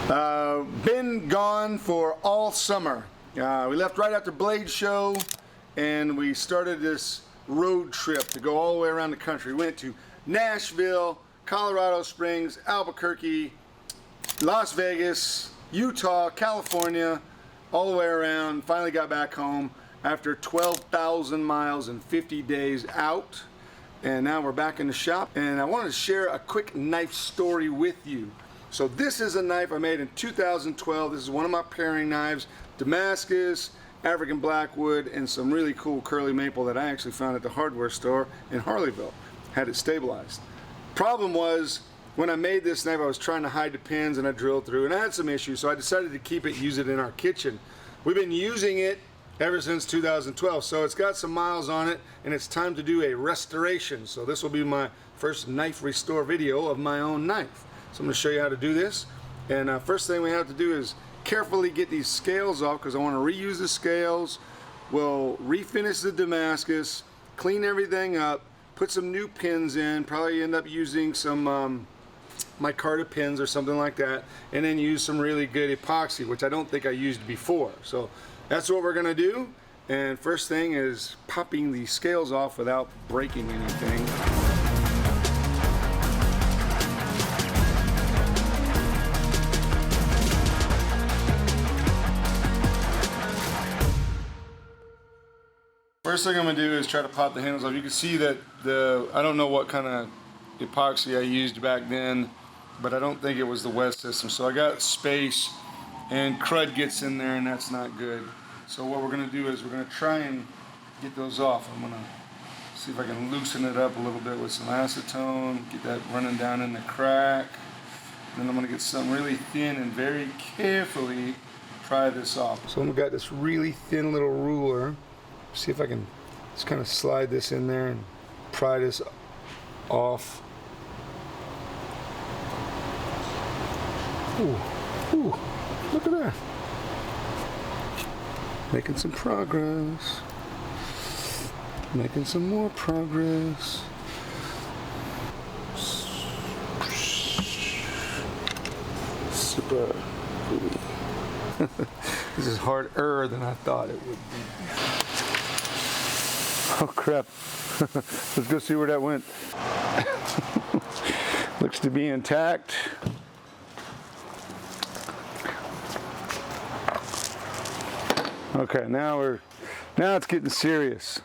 Been gone for all summer. We left right after Blade Show, and we started this road trip to go all the way around the country. We went to Nashville, Colorado Springs, Albuquerque, Las Vegas, Utah, California, all the way around. Finally got back home after 12,000 miles and 50 days out. And now we're back in the shop, and I wanted to share a quick knife story with you. So this is a knife I made in 2012. This is one of my paring knives, Damascus, African Blackwood, and some really cool curly maple that I actually found at the hardware store in Harleyville. Had it stabilized. Problem was, when I made this knife, I was trying to hide the pins and I drilled through, and I had some issues, so I decided to keep it, use it in our kitchen. We've been using it ever since 2012, so it's got some miles on it, and it's time to do a restoration. So this will be my first knife restore video of my own knife. So I'm going to show you how to do this. And first thing we have to do is carefully get these scales off, because I want to reuse the scales. We'll refinish the Damascus, clean everything up, put some new pins in, probably end up using some micarta pins or something like that, and then use some really good epoxy, which I don't think I used before. So that's what we're going to do. And first thing is popping the scales off without breaking anything. First thing I'm going to do is try to pop the handles off. You can see that I don't know what kind of epoxy I used back then, but I don't think it was the West system. So I got space, and crud gets in there, and that's not good. So what we're going to do is we're going to try and get those off. I'm going to see if I can loosen it up a little bit with some acetone, get that running down in the crack. And then I'm going to get something really thin and very carefully pry this off. So I've got this really thin little ruler. See if I can just kind of slide this in there and pry this off. Ooh, ooh, look at that. Making some progress. Making some more progress. Super cool. This is harder than I thought it would be. Oh crap. Let's go see where that went. Looks to be intact. Okay, now it's getting serious.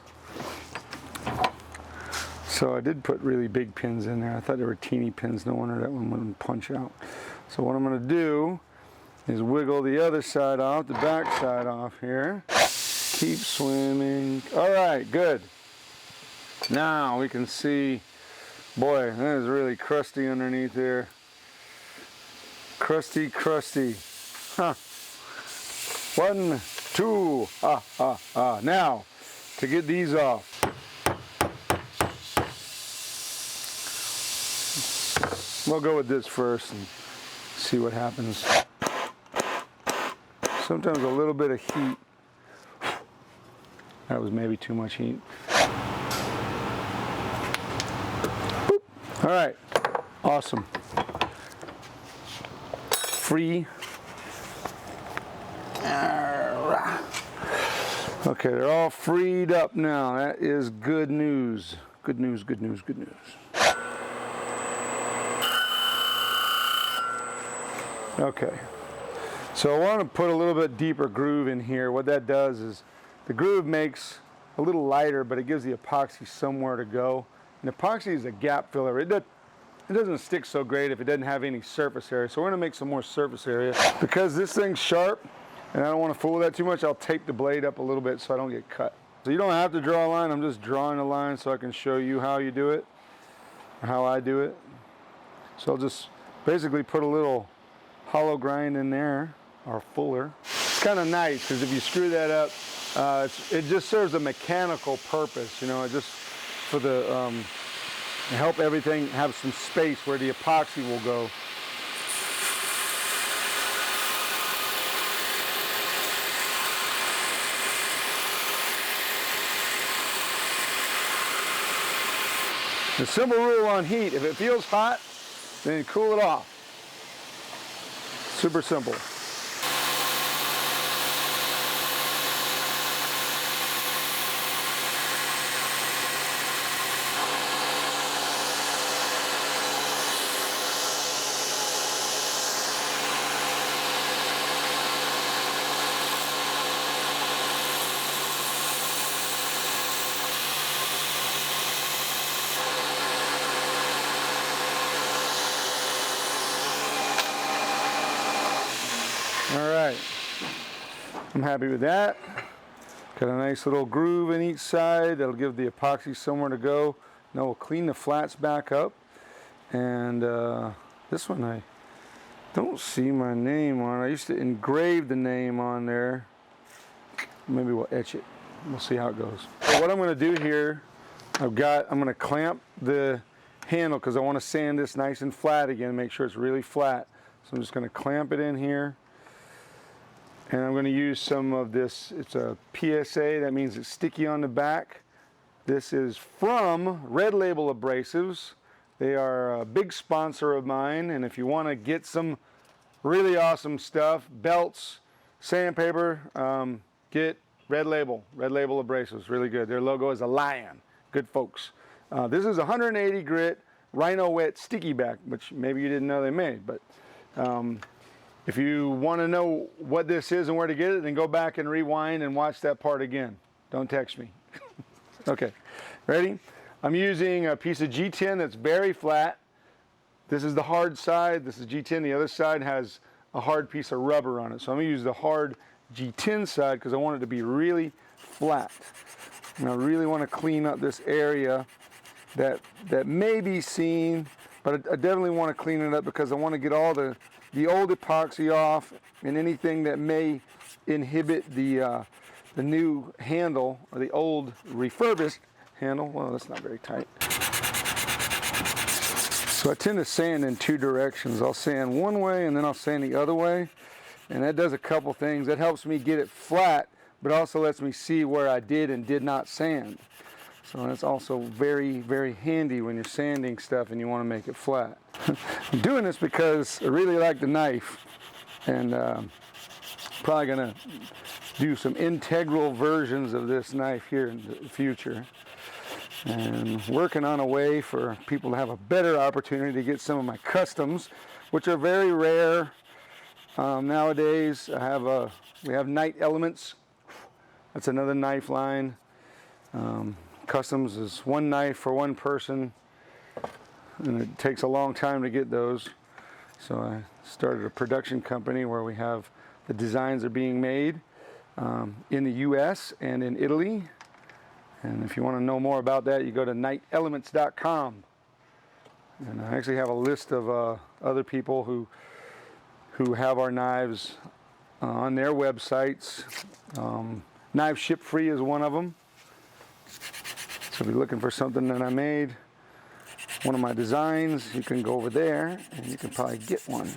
So I did put really big pins in there. I thought they were teeny pins. No wonder that one wouldn't punch out. So what I'm going to do is wiggle the other side off, the back side off here. Keep swimming. All right, good. Now we can see, boy, that is really crusty underneath here. Crusty, crusty. Huh. 1, 2, Now, to get these off. We'll go with this first and see what happens. Sometimes a little bit of heat. That was maybe too much heat. Boop. All right, awesome. Free. Okay, they're all freed up now. That is good news. Good news, good news, good news. Okay, so I want to put a little bit deeper groove in here. What that does is the groove makes a little lighter, but it gives the epoxy somewhere to go. And epoxy is a gap filler. It doesn't stick so great if it doesn't have any surface area. So we're going to make some more surface area. Because this thing's sharp, and I don't want to fool with that too much, I'll tape the blade up a little bit so I don't get cut. So you don't have to draw a line. I'm just drawing a line so I can show you how you do it, or how I do it. So I'll just basically put a little hollow grind in there, or fuller. It's kind of nice, because if you screw that up, it just serves a mechanical purpose, you know, just for the help everything have some space where the epoxy will go. The simple rule on heat, if it feels hot, then you cool it off. Super simple. All right, I'm happy with that. Got a nice little groove in each side. That'll give the epoxy somewhere to go. Now we'll clean the flats back up. And this one I don't see my name on. I used to engrave the name on there. Maybe we'll etch it. We'll see how it goes. So what I'm going to do here, I'm going to clamp the handle because I want to sand this nice and flat again, make sure it's really flat. So I'm just going to clamp it in here. And I'm going to use some of this, it's a PSA, that means it's sticky on the back. This is from Red Label Abrasives. They are a big sponsor of mine, and if you want to get some really awesome stuff, belts, sandpaper, get Red Label Abrasives, really good. Their logo is a lion, good folks. This is 180 grit Rhino Wet Sticky Back, which maybe you didn't know they made, but if you want to know what this is and where to get it, then go back and rewind and watch that part again. Don't text me. Okay, ready? I'm using a piece of G10 that's very flat. This is the hard side. This is G10. The other side has a hard piece of rubber on it. So I'm going to use the hard G10 side because I want it to be really flat. And I really want to clean up this area that may be seen, but I definitely want to clean it up because I want to get all the old epoxy off and anything that may inhibit the new handle or the old refurbished handle. Well, that's not very tight. So I tend to sand in two directions. I'll sand one way and then I'll sand the other way. And that does a couple things. That helps me get it flat, but also lets me see where I did and did not sand. So that's also very, very handy when you're sanding stuff and you want to make it flat. I'm doing this because I really like the knife, and probably gonna do some integral versions of this knife here in the future. And working on a way for people to have a better opportunity to get some of my customs, which are very rare nowadays. We have Knight Elements. That's another knife line. Customs is one knife for one person, and it takes a long time to get those. So I started a production company where we have the designs are being made in the US and in Italy. And if you want to know more about that, you go to knifeelements.com. And I actually have a list of other people who have our knives on their websites. Knives Ship Free is one of them. So if you're looking for something that I made, one of my designs, you can go over there and you can probably get one.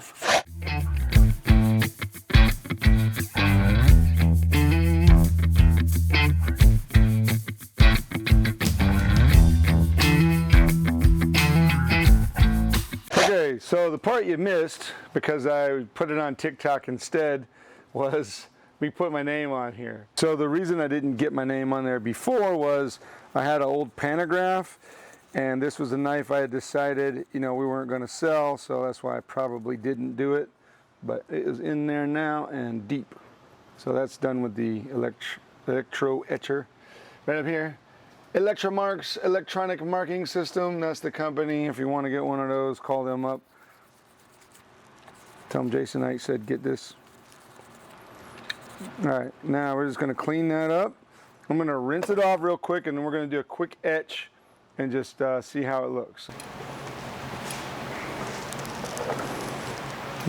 Okay, so the part you missed, because I put it on TikTok instead, was we put my name on here. So the reason I didn't get my name on there before was I had an old pantograph, and this was a knife I had decided, we weren't going to sell, so that's why I probably didn't do it. But it is in there now and deep. So that's done with the electro etcher right up here. Electromarks electronic marking system. That's the company. If you want to get one of those, call them up. Tell them Jason Knight said get this. All right, now we're just going to clean that up. I'm going to rinse it off real quick, and then we're going to do a quick etch and just see how it looks.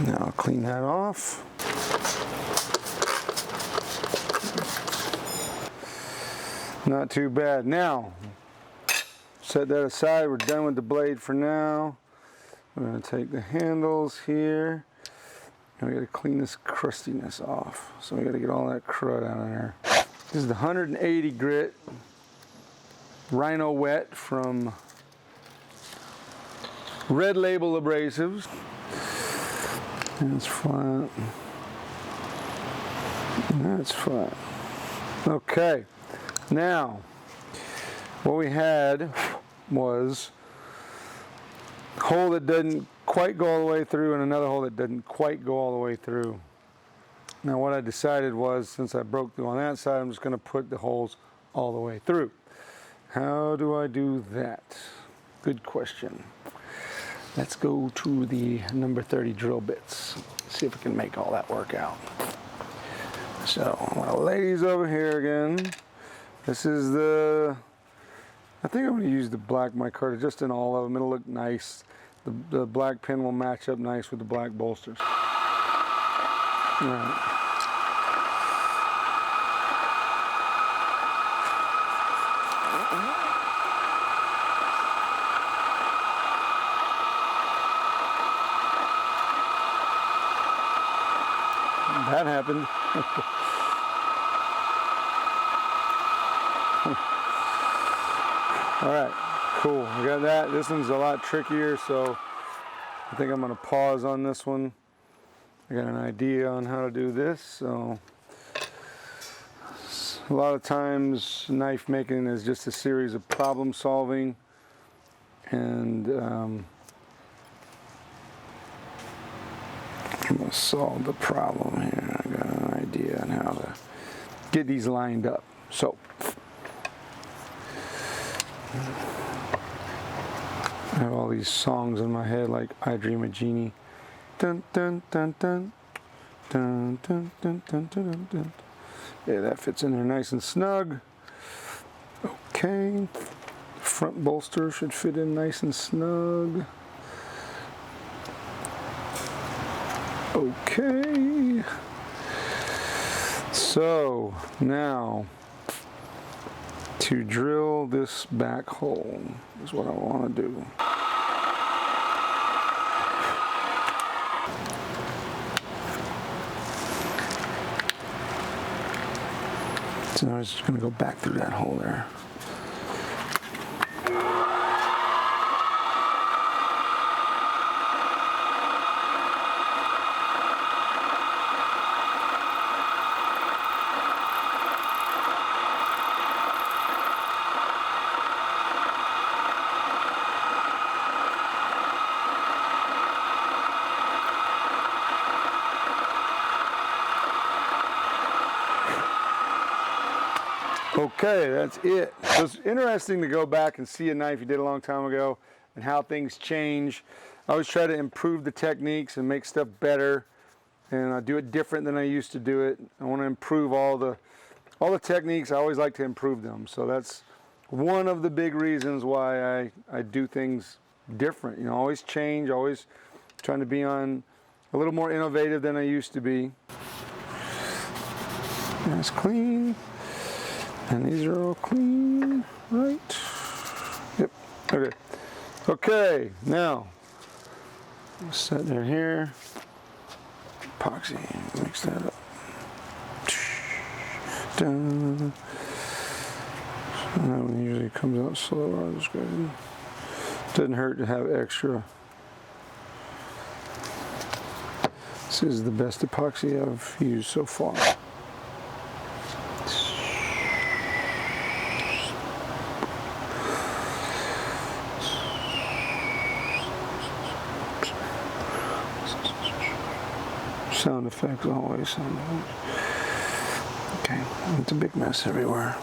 Now I'll clean that off. Not too bad. Now, set that aside. We're done with the blade for now. I'm going to take the handles here. And we got to clean this crustiness off. So we got to get all that crud out of there. This is the 180 grit Rhino Wet from Red Label Abrasives. That's flat. That's flat. Okay, now what we had was a hole that didn't quite go all the way through and another hole that didn't quite go all the way through. Now what I decided was, since I broke through on that side, I'm just going to put the holes all the way through. How do I do that? Good question. Let's go to the number 30 drill bits. See if we can make all that work out. So, my ladies over here again. This is the, I think I'm going to use the black micarta just in all of them. It'll look nice. The black pin will match up nice with the black bolsters. All right. That happened. All right, cool. We got that. This one's a lot trickier, so I think I'm going to pause on this one. I got an idea on how to do this. So a lot of times knife making is just a series of problem solving, and I'm going to solve the problem here. I got an idea on how to get these lined up. So I have all these songs in my head like I Dream a Genie. Dun, dun, dun, dun. Dun, dun, dun, dun, dun, dun. Yeah, that fits in there nice and snug. Okay. Front bolster should fit in nice and snug. Okay. So now to drill this back hole is what I want to do. So I'm just going to go back through that hole there. Okay, that's it. So it's interesting to go back and see a knife you did a long time ago and how things change. I always try to improve the techniques and make stuff better, and I do it different than I used to do it. I want to improve all the techniques. I always like to improve them. So that's one of the big reasons why I do things different. You know, always change, always trying to be on a little more innovative than I used to be. That's clean. And these are all clean, right? Yep, okay. Okay, now, set there here. Epoxy, mix that up. Dun. That one usually comes out slower. I'll just go ahead and, doesn't hurt to have extra. This is the best epoxy I've used so far. Sound effects always sound good. Okay, it's a big mess everywhere.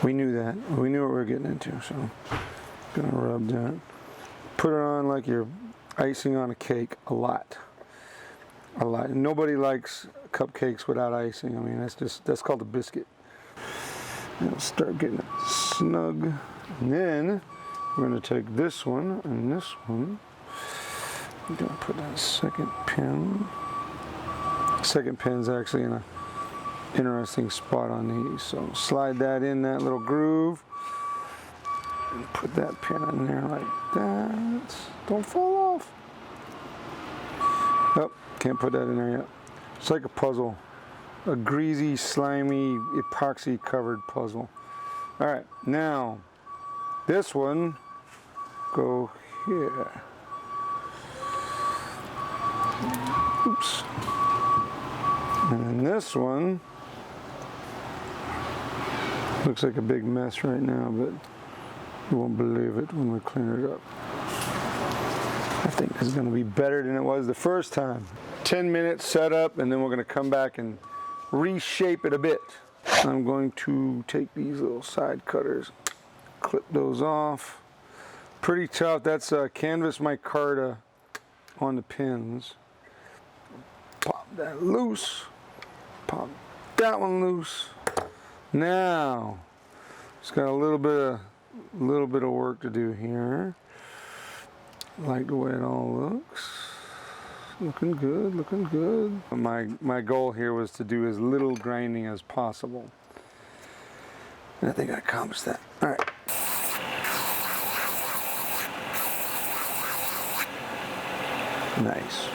We knew that. We knew what we were getting into, so gonna rub that. Put it on like you're icing on a cake a lot. A lot. Nobody likes cupcakes without icing. I mean, that's called a biscuit. And start getting it snug. And then we're gonna take this one and this one. I'm gonna put that second pin. Second pin's actually in a interesting spot on these, so slide that in that little groove and put that pin in there like that. Don't fall off. Oh, can't put that in there yet. It's like a puzzle, a greasy, slimy, epoxy covered puzzle. All right, now this one go here. Oops. And then this one looks like a big mess right now, but you won't believe it when we clean it up. I think this is going to be better than it was the first time. 10 minutes setup, and then we're going to come back and reshape it a bit. I'm going to take these little side cutters, clip those off. Pretty tough. That's canvas micarta on the pins. Pop that loose. Pop that one loose. Now, it's got a little bit of work to do here. I like the way it all looks. Looking good, looking good. My goal here was to do as little grinding as possible. And I think I accomplished that. All right. Nice.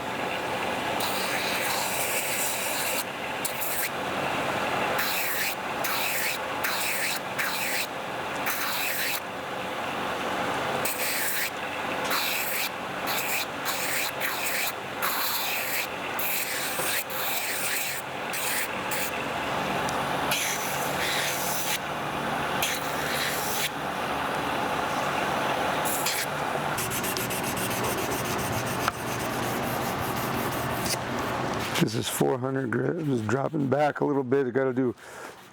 This is 400 grit. I'm just dropping back a little bit. I got to do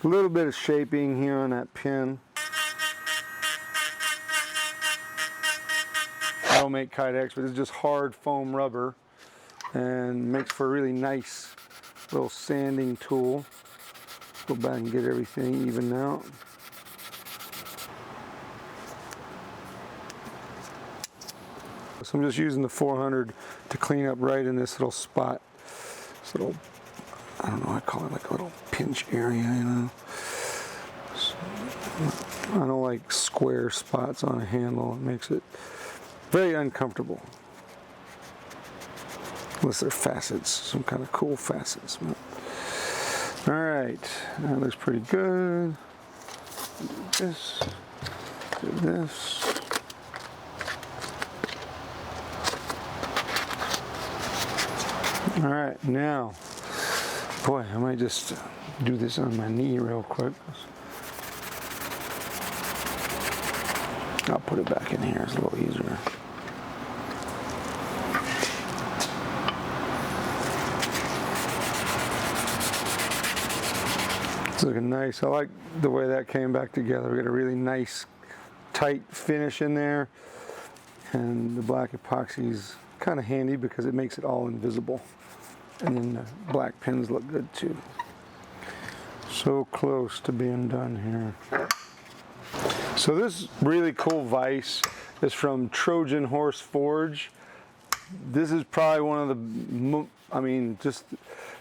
a little bit of shaping here on that pin. I don't make Kydex, but it's just hard foam rubber and makes for a really nice little sanding tool. Go back and get everything evened out. So I'm just using the 400 to clean up right in this little spot. This little, I don't know, I call it like a little pinch area, you know. So, I don't like square spots on a handle. It makes it very uncomfortable. Unless they're facets, some kind of cool facets. All right, that looks pretty good. Do this, do this. All right, now, boy, I might just do this on my knee real quick. I'll put it back in here, it's a little easier. It's looking nice. I like the way that came back together. We got a really nice, tight finish in there. And the black epoxy is kind of handy because it makes it all invisible. And then the black pins look good too. So close to being done here. So this really cool vise is from Trojan Horse Forge. This is probably one of the, just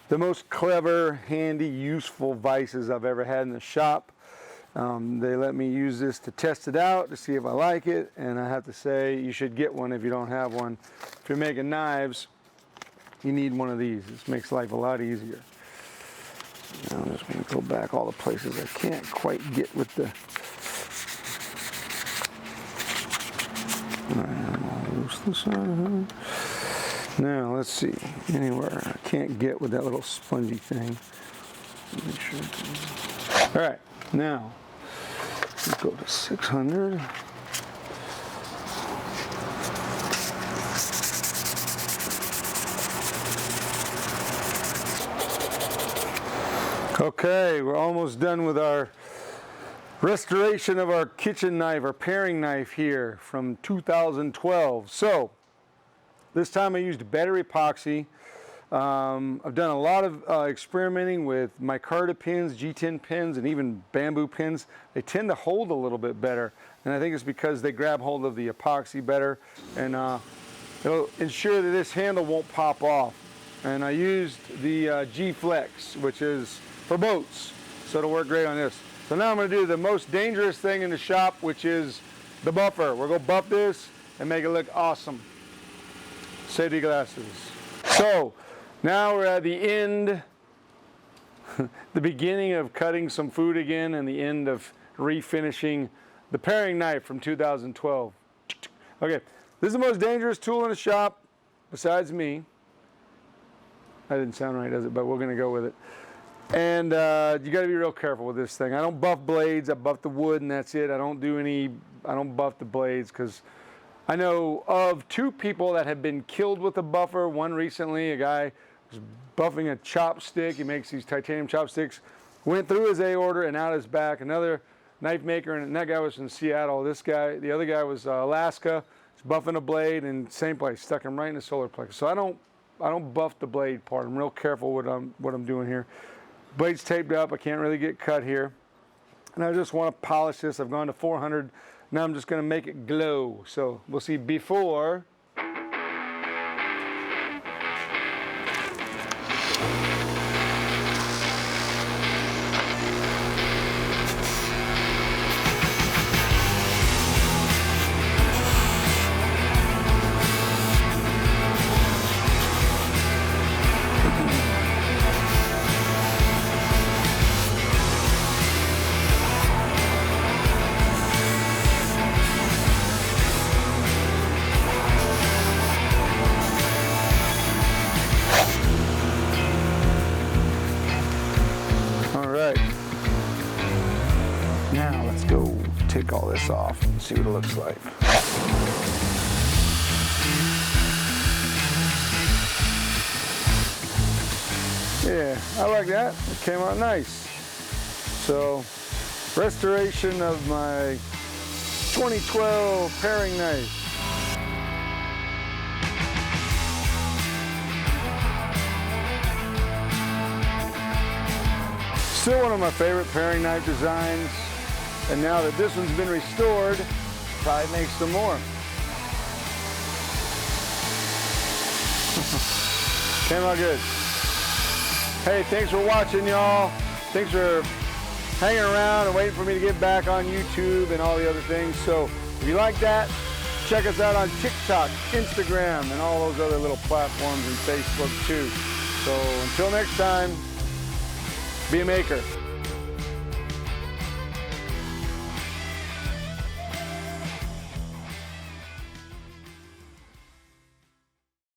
the most clever, handy, useful vices I've ever had in the shop. They let me use this to test it out to see if I like it, and I have to say you should get one if you don't have one. If you're making knives, you need one of these. This makes life a lot easier. Now I'm just going to go back all the places I can't quite get with the... All right, I'll loose this out of here. Now let's see, anywhere I can't get with that little spongy thing. Make sure all right, now let's go to 600. Okay, we're almost done with our restoration of our kitchen knife, our paring knife here from 2012. So, this time I used better epoxy. I've done a lot of experimenting with micarta pins, G10 pins, and even bamboo pins. They tend to hold a little bit better, and I think it's because they grab hold of the epoxy better, and it'll ensure that this handle won't pop off. And I used the G-Flex, which is for boats, so it'll work great on this. So now I'm going to do the most dangerous thing in the shop, which is the buffer. We're going to buff this and make it look awesome. Safety glasses. So now we're at the end, the beginning of cutting some food again, and the end of refinishing the paring knife from 2012. Okay, this is the most dangerous tool in the shop, besides me. That didn't sound right, does it? But we're gonna go with it. And you got to be real careful with this thing. I don't buff blades. I buff the wood, and that's it. I don't buff the blades, because I know of 2 people that have been killed with a buffer. One recently, a guy was buffing a chopstick. He makes these titanium chopsticks. Went through his aorta and out his back. Another knife maker, and that guy was from Seattle. The other guy was Alaska. He's buffing a blade, and same place, stuck him right in the solar plexus. So I don't buff the blade part. I'm real careful what I'm doing here. Blade's taped up. I can't really get cut here. And I just want to polish this. I've gone to 400. Now I'm just going to make it glow. So we'll see before. Now let's go take all this off and see what it looks like. Yeah, I like that. It came out nice. So, restoration of my 2012 paring knife. Still one of my favorite paring knife designs, and now that this one's been restored, probably make some more. Came out good. Hey, thanks for watching, y'all. Thanks for hanging around and waiting for me to get back on YouTube and all the other things. So if you like that, check us out on TikTok, Instagram, and all those other little platforms, and Facebook too. So until next time, be a maker.